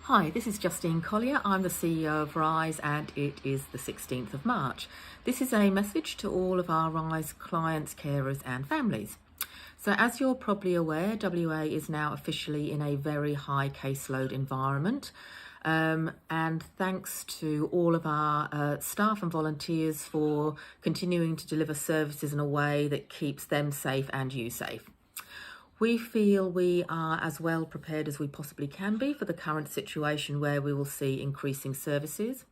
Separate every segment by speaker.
Speaker 1: Hi, this is Justine Colyer. I'm the CEO of Rise and it is the 16th of March. This is a message to all of our Rise clients, carers and families. So as you're probably aware, WA is now officially in a very high caseload environment. And thanks to all of our staff and volunteers for continuing to deliver services in a way that keeps them safe and you safe. We feel we are as well prepared as we possibly can be for the current situation where we will see increasing services.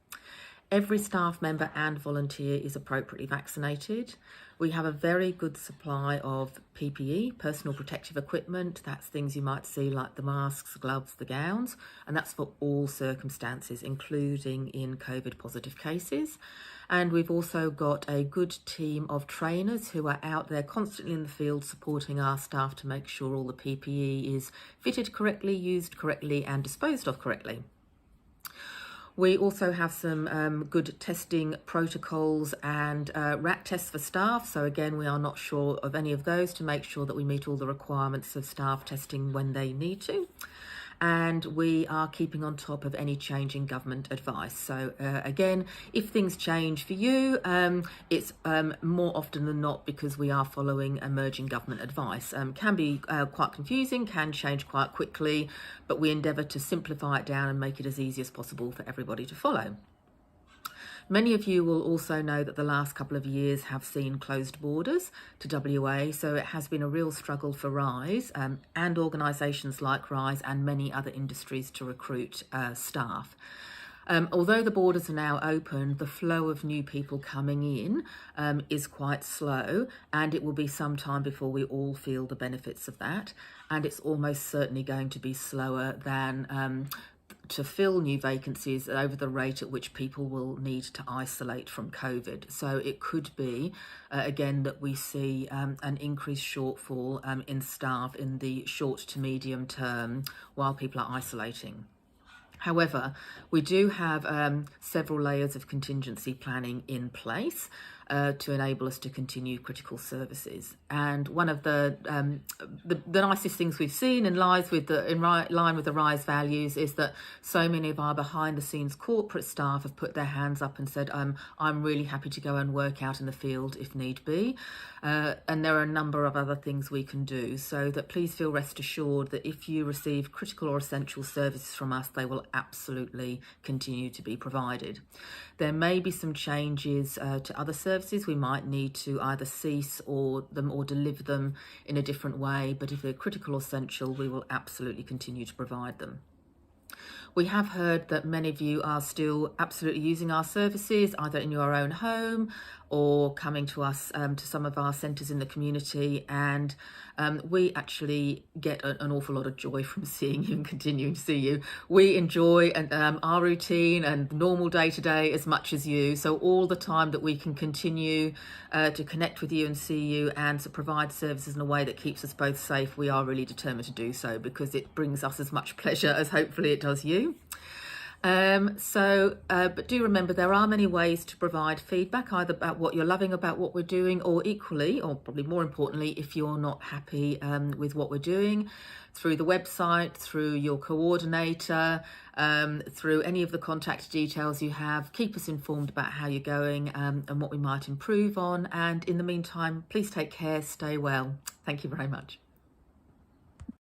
Speaker 1: Every staff member and volunteer is appropriately vaccinated. We have a very good supply of PPE, personal protective equipment. That's things you might see like the masks, gloves, the gowns, and that's for all circumstances, including in COVID positive cases. And we've also got a good team of trainers who are out there constantly in the field supporting our staff to make sure all the PPE is fitted correctly, used correctly and disposed of correctly. We also have some good testing protocols and RAT tests for staff. So again, we are not sure of any of those to make sure that we meet all the requirements of staff testing when they need to. And we are keeping on top of any change in government advice. So again, if things change for you, it's more often than not because we are following emerging government advice. Can be quite confusing, can change quite quickly, but we endeavour to simplify it down and make it as easy as possible for everybody to follow. Many of you will also know that the last couple of years have seen closed borders to WA, so it has been a real struggle for Rise and organisations like Rise and many other industries to recruit staff. Although the borders are now open, the flow of new people coming in is quite slow, and it will be some time before we all feel the benefits of that. And it's almost certainly going to be slower than to fill new vacancies over the rate at which people will need to isolate from COVID. So it could be, again, that we see an increased shortfall in staff in the short to medium term while people are isolating. However, we do have several layers of contingency planning in place to enable us to continue critical services. And one of the nicest things we've seen in line with the Rise values is that so many of our behind the scenes corporate staff have put their hands up and said, I'm really happy to go and work out in the field if need be. And there are a number of other things we can do, so that please feel rest assured that if you receive critical or essential services from us, they will absolutely continue to be provided. There may be some changes to other services. We might need to either cease or deliver them in a different way, but if they're critical or essential, we will absolutely continue to provide them. We have heard that many of you are still absolutely using our services, either in your own home or coming to us to some of our centres in the community, and we actually get an awful lot of joy from seeing you and continuing to see you. We enjoy our routine and normal day-to-day as much as you, so all the time that we can continue to connect with you and see you and to provide services in a way that keeps us both safe, we are really determined to do so because it brings us as much pleasure as hopefully it does you. But do remember there are many ways to provide feedback, either about what you're loving about what we're doing, or equally, or probably more importantly, if you're not happy with what we're doing, through the website, through your coordinator, through any of the contact details you have. Keep us informed about how you're going and what we might improve on. And in the meantime, please take care, stay well. Thank you very much.